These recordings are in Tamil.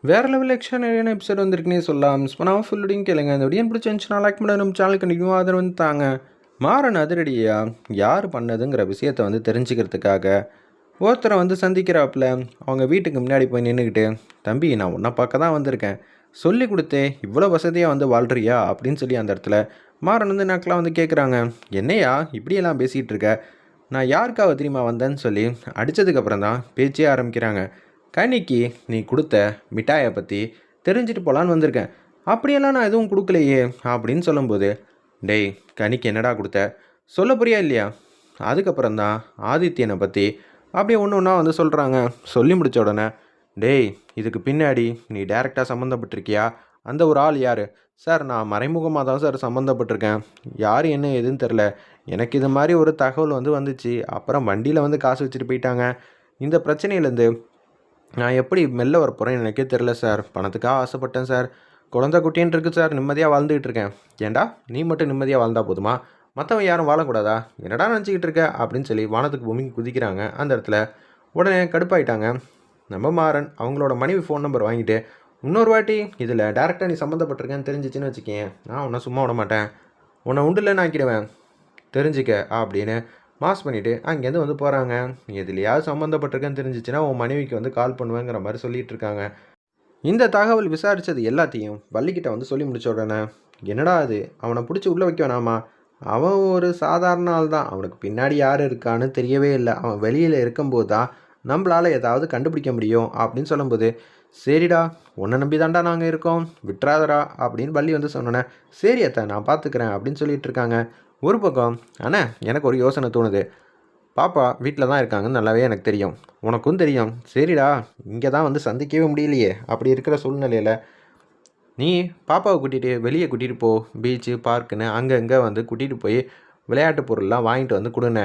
வேற லெவல் எக்ஸ்ட்ரானரியான எபிசோட் வந்திருக்குன்னே சொல்லலாம். மிஸ் பண்ணாமல் ஃபுல்லோடையும் கேளுங்க. இந்த வீடியோ பிடிச்சிருந்துச்சுன்னா லைக் பண்ணி நம்ம சேனலுக்கு கண்டிப்பாக ஆதரவு வந்து தாங்க. மாறன் அதிரடியாக யார் பண்ணதுங்கிற விஷயத்தை வந்து தெரிஞ்சுக்கிறதுக்காக ஒருத்தரை வந்து சந்திக்கிறாப்புல. அவங்க வீட்டுக்கு முன்னாடி போய் நின்றுக்கிட்டு, தம்பி நான் உன்னை பார்க்க தான் வந்திருக்கேன், சொல்லி கொடுத்தே இவ்வளோ வசதியாக வந்து வாழ்றியா அப்படின்னு சொல்லி அந்த இடத்துல மாறன் வந்து நக்கெலாம் வந்து கேட்குறாங்க. என்னையா இப்படியெல்லாம் பேசிகிட்டு இருக்க, நான் யாருக்காக தெரியுமா வந்தேன்னு சொல்லி அடித்ததுக்கப்புறம் தான் பேச்சே ஆரம்பிக்கிறாங்க. கனிக்கு நீ கொடுத்த மிட்டாயை பற்றி தெரிஞ்சுட்டு போகலான்னு வந்திருக்கேன், அப்படியெல்லாம் நான் எதுவும் கொடுக்கலையே அப்படின்னு சொல்லும்போது, டேய் கனிக்கு என்னடா கொடுத்த சொல்ல புரியா இல்லையா. அதுக்கப்புறம் தான் ஆதித்யனை பற்றி அப்படியே ஒன்று ஒன்றா வந்து சொல்கிறாங்க. சொல்லி முடித்த உடனே, டேய் இதுக்கு பின்னாடி நீ டைரெக்டாக சம்மந்தப்பட்டிருக்கியா, அந்த ஒரு ஆள் யார் சார்? நான் மறைமுகமாக தான் சார் சம்மந்தப்பட்டிருக்கேன், யார் என்ன எதுன்னு தெரில, எனக்கு இது மாதிரி ஒரு தகவல் வந்து வந்துச்சு, அப்புறம் வண்டியில் வந்து காசு வச்சுட்டு போயிட்டாங்க, இந்த பிரச்சனையிலேருந்து நான் எப்படி மெல்ல வரப்போகிறேன்னு எனக்கே தெரில சார், பணத்துக்காக ஆசைப்பட்டேன் சார், குழந்தை குட்டின்னு இருக்குது சார், நிம்மதியாக வாழ்ந்துக்கிட்டு இருக்கேன். ஏண்டா நீ மட்டும் நிம்மதியாக வாழ்ந்தா போதுமா, மற்றவன் யாரும் வாழக்கூடாதா, என்னடா நினச்சிக்கிட்டு இருக்க அப்படின்னு சொல்லி வானத்துக்கு பூமிக்கு குதிக்கிறாங்க. அந்த இடத்துல உடனே கடுப்பாயிட்டாங்க நம்ம மாறன். அவங்களோட மனைவி ஃபோன் நம்பர் வாங்கிட்டு, இன்னொரு வாட்டி இதில் டேரெக்டாக நீ சம்மந்தப்பட்டிருக்கேன்னு தெரிஞ்சிச்சின்னு வச்சுக்கேன், நான் உன்னை சும்மா விட மாட்டேன், உன்னை உண்டுலன்னு ஆக்கிடுவேன் தெரிஞ்சுக்க அப்படின்னு மாஸ் பண்ணிவிட்டு அங்கேருந்து வந்து போகிறாங்க. எதுலையாவது சம்மந்தப்பட்டிருக்கேன்னு தெரிஞ்சிச்சுன்னா உன் மனைவிக்கு வந்து கால் பண்ணுவேங்கிற மாதிரி சொல்லிகிட்டு இருக்காங்க. இந்த தகவல் விசாரித்தது எல்லாத்தையும் வள்ளிக்கிட்ட வந்து சொல்லி முடிச்ச உடனே, என்னடா அது அவனை பிடிச்சி உள்ளே வைக்க வேணாமா, அவன் ஒரு சாதாரண ஆள் தான், அவனுக்கு பின்னாடி யார் இருக்கான்னு தெரியவே இல்லை, அவன் வெளியில் இருக்கும்போது தான் நம்மளால் ஏதாவது கண்டுபிடிக்க முடியும் அப்படின்னு சொல்லும்போது, சரிடா உன்னை நம்பி தாண்டா நாங்கள் இருக்கோம், விட்டுறாதடா அப்படின்னு வள்ளி வந்து சொன்னோன்னே, சரி அத்தை நான் பார்த்துக்கிறேன் அப்படின்னு சொல்லிட்டு இருக்காங்க. ஒரு பக்கம் அண்ணா எனக்கு ஒரு யோசனை தோணுது, பாப்பா வீட்டில் தான் இருக்காங்கன்னு நல்லாவே எனக்கு தெரியும், உனக்கும் தெரியும், சரிடா இங்கே தான் வந்து சந்திக்கவே முடியலையே, அப்படி இருக்கிற சூழ்நிலையில் நீ பாப்பாவை கூட்டிகிட்டு வெளியே கூட்டிகிட்டு போ, பீச்சு பார்க்குன்னு அங்கங்கே வந்து கூட்டிகிட்டு போய் விளையாட்டு பொருள்லாம் வாங்கிட்டு வந்து கொடுங்க,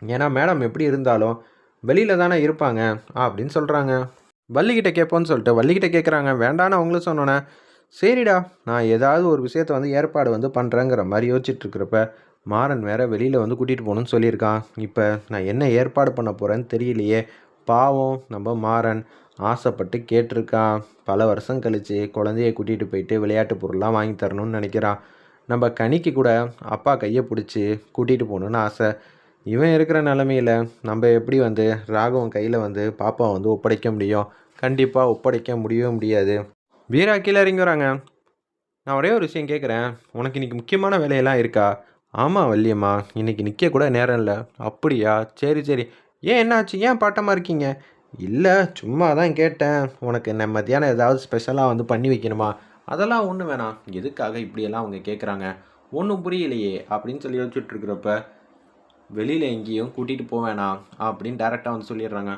ஏன்னா மேடம் எப்படி இருந்தாலும் வெளியில் தானே இருப்பாங்க அப்படின்னு சொல்கிறாங்க. வள்ளிக்கிட்ட கேட்போன்னு சொல்லிட்டு வள்ளிக்கிட்ட கேட்குறாங்க. வேண்டான்னு அவங்களும் சொன்னோன்னே, சரிடா நான் ஏதாவது ஒரு விஷயத்த வந்து ஏற்பாடு வந்து பண்ணுறேங்கிற மாதிரி யோசிச்சுட்ருக்கிறப்ப, மாறன் வேறு வெளியில் வந்து கூட்டிகிட்டு போகணுன்னு சொல்லியிருக்கான். இப்போ நான் என்ன ஏற்பாடு பண்ண போகிறேன்னு தெரியலையே. பாவம் நம்ம மாறன் ஆசைப்பட்டு கேட்டிருக்கான், பல வருஷம் கழித்து குழந்தைய கூட்டிகிட்டு போயிட்டு விளையாட்டு பொருள்லாம் வாங்கி தரணும்னு நினைக்கிறான். நம்ம கனிக்கு கூட அப்பா கையை பிடிச்சி கூட்டிகிட்டு போகணுன்னு ஆசை. இவன் இருக்கிற நிலமையில் நம்ம எப்படி வந்து ராகவன் கையில் வந்து பாப்பாவை வந்து ஒப்படைக்க முடியும்? கண்டிப்பாக ஒப்படைக்க முடியவே முடியாது. வீரா கீழே இறங்கி வராங்க. நான் ஒரே ஒரு விஷயம் கேட்குறேன், உனக்கு இன்றைக்கி முக்கியமான வேலையெல்லாம் இருக்கா? ஆமாம் வள்ளியம்மா, இன்றைக்கி நிற்க கூட நேரம் இல்லை. அப்படியா, சரி சரி, ஏன் என்னாச்சு, ஏன் பாட்டமாக இருக்கீங்க? இல்லை சும்மா தான் கேட்டேன், உனக்கு என்ன மத்தியானம் ஏதாவது ஸ்பெஷலாக வந்து பண்ணி வைக்கணுமா? அதெல்லாம் ஒன்றும் வேணாம், எதுக்காக இப்படியெல்லாம் அவங்க கேட்குறாங்க, ஒன்றும் புரியலையே அப்படின்னு சொல்லி யோசிச்சுட்ருக்கிறப்ப, வெளியில் எங்கேயும் கூட்டிகிட்டு போவேணா அப்படின்னு டேரெக்டாக வந்து சொல்லிடுறாங்க.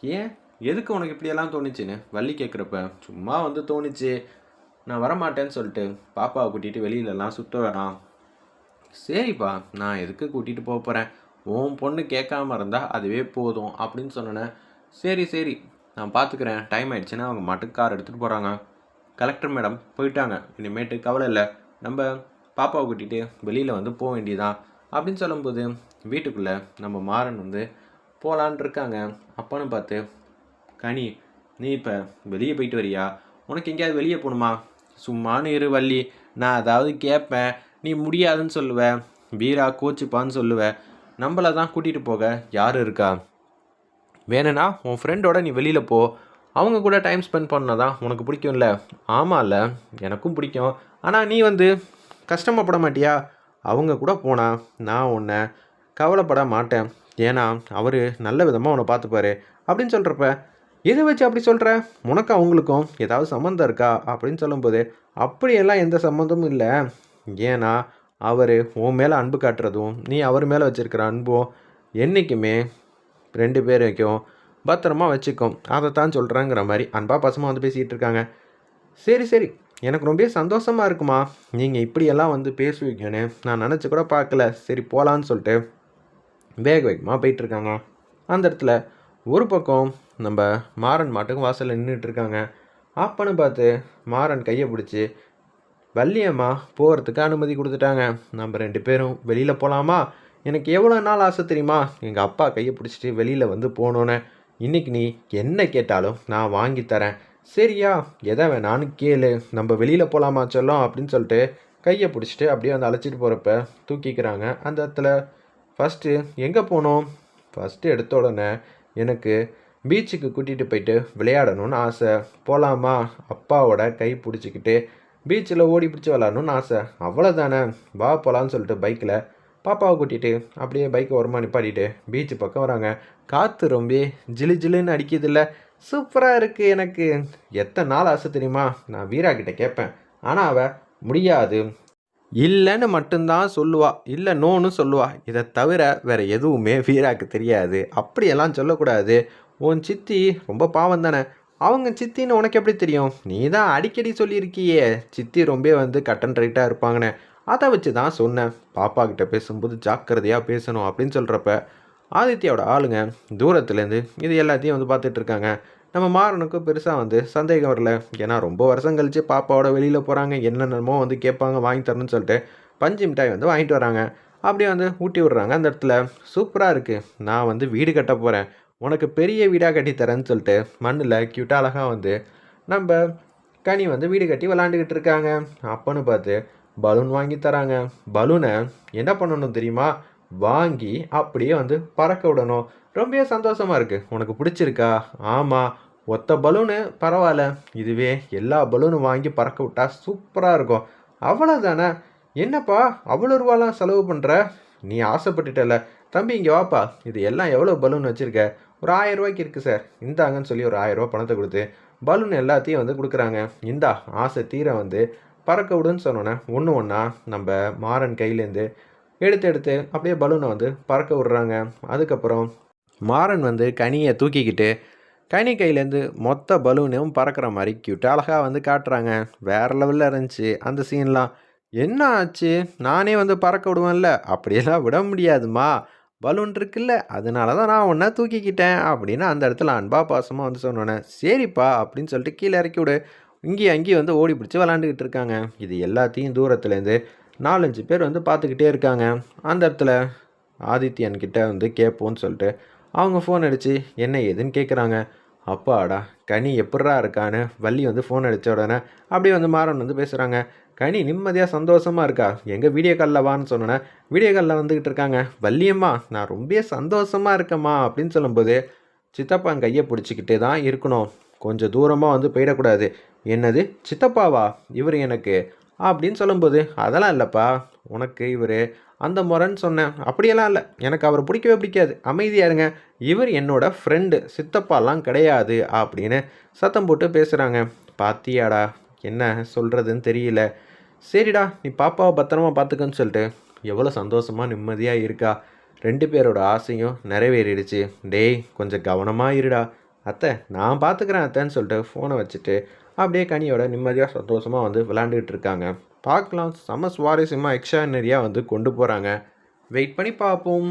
ஏன் எதுக்கு உனக்கு இப்படியெல்லாம் தோணுச்சுன்னு வள்ளி கேட்குறப்ப, சும்மா வந்து தோணுச்சு, நான் வரமாட்டேன்னு சொல்லிட்டு பாப்பாவை கூட்டிகிட்டு வெளியிலலாம் சுற்ற வேணாம். சரிப்பா நான் எதுக்கு கூட்டிகிட்டு போக போகிறேன், உன் பொண்ணு கேட்காம இருந்தால் அதுவே போதும் அப்படின்னு சொன்னேன். சரி சரி நான் பார்த்துக்கிறேன், டைம் ஆகிடுச்சுன்னா அவங்க மாட்டுக்கு கார் எடுத்துகிட்டு போகிறாங்க. கலெக்டர் மேடம் போயிட்டாங்க, இனிமேட்டு கவலை இல்லை, நம்ம பாப்பாவை கூட்டிகிட்டு வெளியில் வந்து போக வேண்டியதான் அப்படின்னு சொல்லும்போது, வீட்டுக்குள்ளே நம்ம மாறன் வந்து போகலான் இருக்காங்க. அப்போன்னு பார்த்து, கனி நீ இப்போ வெளியே போயிட்டு வரியா, உனக்கு எங்கேயாவது வெளியே போகணுமா? சும்மானு இரு வள்ளி, நான் அதாவது கேட்பேன், நீ முடியாதுன்னு சொல்லுவேன், வீரா கோச்சுப்பான்னு சொல்லுவேன், நம்மளை தான் கூட்டிகிட்டு போக யார் இருக்கா? வேணும்னா உன் ஃப்ரெண்டோட நீ வெளியில் போ, அவங்க கூட டைம் ஸ்பெண்ட் பண்ணதான் உனக்கு பிடிக்கும்ல? ஆமாம்ல எனக்கும் பிடிக்கும், ஆனால் நீ வந்து கஷ்டப்பட மாட்டியா? அவங்க கூட போனால் நான் உன்னை கவலைப்பட மாட்டேன், ஏன்னா அவர் நல்ல விதமாக உன்னை பார்த்துப்பாரு அப்படின்னு சொல்கிறப்ப, எதை வச்சு அப்படி சொல்கிற, உனக்கு அவங்களுக்கும் ஏதாவது சம்மந்தம் இருக்கா அப்படின்னு சொல்லும்போது, அப்படியெல்லாம் எந்த சம்மந்தமும் இல்லை, ஏன்னா அவர் உன் மேலே அன்பு காட்டுறதும் நீ அவர் மேலே வச்சுருக்கிற அன்பும் என்றைக்குமே 2 பேரைக்கும் பத்திரமா வச்சுக்கும், அதைத்தான் சொல்கிறேங்கிற மாதிரி அன்பா பசமாக வந்து பேசிகிட்டு இருக்காங்க. சரி சரி எனக்கு ரொம்ப சந்தோஷமாக இருக்குமா, நீங்கள் இப்படியெல்லாம் வந்து பேசுவீங்கன்னு நான் நினச்சி கூட பார்க்கல, சரி போகலான்னு சொல்லிட்டு வேக வேகமாக போயிட்டுருக்காங்க. அந்த இடத்துல ஒரு பக்கம் நம்ம மாறன் மாட்டுக்கு வாசலில் நின்றுட்டுருக்காங்க. அப்பன்னு பார்த்து மாறன் கையை பிடிச்சி வள்ளியம்மா போகிறதுக்கு அனுமதி கொடுத்துட்டாங்க. நம்ம 2 பேரும் வெளியில் போகலாமா, எனக்கு எவ்வளோ நாள் ஆசை தெரியுமா, எங்கள் அப்பா கையை பிடிச்சிட்டு வெளியில் வந்து போகணுன்னு, இன்றைக்கி நீ என்ன கேட்டாலும் நான் வாங்கி தரேன், சரியா எதை வேணான்னு கேளு, நம்ம வெளியில் போகலாமா செல்லம் அப்படின்னு சொல்லிட்டு கையை பிடிச்சிட்டு அப்படியே வந்து அழைச்சிட்டு போகிறப்ப தூக்கிக்கிறாங்க. அந்த இடத்துல ஃபஸ்ட்டு எங்கே போனோம், ஃபஸ்ட்டு எடுத்த உடனே எனக்கு பீச்சுக்கு கூட்டிகிட்டு போயிட்டு விளையாடணும்னு ஆசை. போகலாமா, அப்பாவோட கை பிடிச்சிக்கிட்டு பீச்சில் ஓடி பிடிச்சி விளாடணும்னு ஆசை, அவ்வளோதானே, வா போகலான்னு சொல்லிட்டு பைக்கில் பாப்பாவை கூட்டிகிட்டு அப்படியே பைக்கை ஓரமாக நிப்பாட்டிட்டு பீச்சு பக்கம் வராங்க. காற்று ரொம்ப ஜிலு ஜிலுன்னு அடிக்குதில்ல, சூப்பராக இருக்குது. எனக்கு எத்தனை நாள் ஆசை தெரியுமா, நான் வீரா கிட்ட கேட்பேன், ஆனால் அவள் முடியாது இல்லைன்னு மட்டும்தான் சொல்லுவா, இல்லை நோன்னு சொல்லுவா. இதை தவிர வேறு எதுவுமே வீராக்கு தெரியாது. அப்படியெல்லாம் சொல்லக்கூடாது. உன் சித்தி ரொம்ப பாவம் தானே, அவங்க சித்தின்னு உனக்கு எப்படி தெரியும், நீ தான் அடிக்கடி சொல்லியிருக்கியே சித்தி ரொம்ப வந்து கட் அண்ட் ரைட்டாக இருப்பாங்கன்னு. அதை வச்சு தான் சொன்னேன், பாப்பா கிட்ட பேசும்போது ஜாக்கிரதையாக பேசணும் அப்படின்னு சொல்கிறப்ப ஆதித்யாவோட ஆளுங்க தூரத்துலேருந்து இது எல்லாத்தையும் வந்து பார்த்துட்டு இருக்காங்க. நம்ம மாறனுக்கும் பெருசாக வந்து சந்தேகம் வரல. ஏன்னா ரொம்ப வருஷம் கழித்து பாப்பாவோட வெளியில் போகிறாங்க, என்னென்னமோ வந்து கேட்பாங்க, வாங்கி தரணும்னு சொல்லிட்டு பஞ்சு மிட்டாய் வந்து வாங்கிட்டு வராங்க. அப்படியே வந்து ஊட்டி விடுறாங்க. அந்த இடத்துல சூப்பராக இருக்குது, நான் வந்து வீடு கட்ட போகிறேன், உனக்கு பெரிய வீடாக கட்டி தரேன்னு சொல்லிட்டு மண்ணில் க்யூட்டாக அழகாக வந்து நம்ம கனி வந்து வீடு கட்டி விளாண்டுக்கிட்டு இருக்காங்க. அப்போன்னு பார்த்து பலூன் வாங்கி தராங்க. பலூனை என்ன பண்ணணும் தெரியுமா, வாங்கி அப்படியே வந்து பறக்க விடணும். ரொம்ப சந்தோஷமாக இருக்குது, உனக்கு பிடிச்சிருக்கா, ஆமாம், ஒத்த பலூனு பரவாயில்ல, இதுவே எல்லா பலூனும் வாங்கி பறக்க விட்டா சூப்பராக இருக்கும், அவ்வளோதானே, என்னப்பா அவ்வளோ ரூபாலாம் செலவு பண்ணுற, நீ ஆசைப்பட்டுட்டல, தம்பி இங்கே வாப்பா, இது எல்லாம் எவ்வளோ பலூன் வச்சுருக்க, ஒரு 1000 ரூபாய்க்கு இருக்குது சார், இந்தாங்கன்னு சொல்லி ஒரு 1000 ரூபா பணத்தை கொடுத்து பலூன் எல்லாத்தையும் வந்து கொடுக்குறாங்க. இந்தா ஆசை தீர வந்து பறக்க விடுன்னு சொன்னோன்னே ஒன்று ஒன்றா நம்ம மாறன் கையிலேருந்து எடுத்து அப்படியே பலூனை வந்து பறக்க விட்றாங்க. அதுக்கப்புறம் மாறன் வந்து கனியை தூக்கிக்கிட்டு கனி கையிலேருந்து மொத்த பலூனும் பறக்கிற மாதிரி க்யூட்டாக அழகாக வந்து காட்டுறாங்க. வேறு லெவலில் இருந்துச்சு அந்த சீன்லாம். என்ன ஆச்சு, நானே வந்து பறக்க விடுவேன்ல, அப்படியெல்லாம் விட முடியாதுமா, பலூன் இருக்குல்ல, அதனால தான் நான் ஒன்றா தூக்கிக்கிட்டேன் அப்படின்னு அந்த இடத்துல அன்பா பாசமாக வந்து சொன்னோன்னே சரிப்பா அப்படின்னு சொல்லிட்டு கீழே இறக்கி விடு. இங்கேயும் அங்கேயும் வந்து ஓடி பிடிச்சி விளாண்டுக்கிட்டு இருக்காங்க. இது எல்லாத்தையும் தூரத்துலேருந்து 4-5 பேர் வந்து பார்த்துக்கிட்டே இருக்காங்க. அந்த இடத்துல ஆதித்யன்கிட்ட வந்து கேட்போன்னு சொல்லிட்டு அவங்க ஃபோன் அடித்து என்ன ஏதுன்னு கேட்குறாங்க. அப்பாடா கனி எப்பட்றா இருக்கான்னு வள்ளி வந்து ஃபோன் அடித்த உடனே அப்படியே வந்து மாறன் வந்து பேசுகிறாங்க. கனி நிம்மதியாக சந்தோஷமாக இருக்கா, எங்கள் வீடியோ காலில் வான்னு சொன்னோன்னே வீடியோ காலில் வந்துக்கிட்டு இருக்காங்க. வள்ளியம்மா நான் ரொம்ப சந்தோஷமாக இருக்கேம்மா அப்படின்னு சொல்லும்போது சித்தப்பான் கையை பிடிச்சிக்கிட்டே தான் இருக்கணும், கொஞ்சம் தூரமாக வந்து போயிடக்கூடாது. என்னது சித்தப்பாவா இவர் எனக்கு அப்படின்னு சொல்லும்போது அதெல்லாம் இல்லைப்பா, உனக்கு இவர் அந்த முறைன்னு சொன்னேன், அப்படியெல்லாம் இல்லை, எனக்கு அவர் பிடிக்கவே பிடிக்காது, அமைதியாக இருங்க, இவர் என்னோட ஃப்ரெண்டு, சித்தப்பாலாம் கிடையாது அப்படின்னு சத்தம் போட்டு பேசுகிறாங்க. பாத்தியாடா என்ன சொல்கிறதுன்னு தெரியல, சரிடா நீ பாப்பாவை பத்திரமா பார்த்துக்கன்னு சொல்லிட்டு எவ்வளோ சந்தோஷமாக நிம்மதியாக இருக்கா. 2 பேரோட ஆசையும் நிறைவேறிடுச்சு. டேய் கொஞ்சம் கவனமாக இருடா, அத்தை நான் பார்த்துக்கிறேன் அத்தைன்னு சொல்லிட்டு ஃபோனை வச்சுட்டு அப்படியே கனியோட நிம்மதியாக சந்தோஷமாக வந்து விளாண்டுக்கிட்டு இருக்காங்க. பார்க்கலாம், செம்ம சுவாரஸ்யமாக எக்ஸ்ட்ரானரியாக வந்து கொண்டு போகிறாங்க. வெயிட் பண்ணி பார்ப்போம்.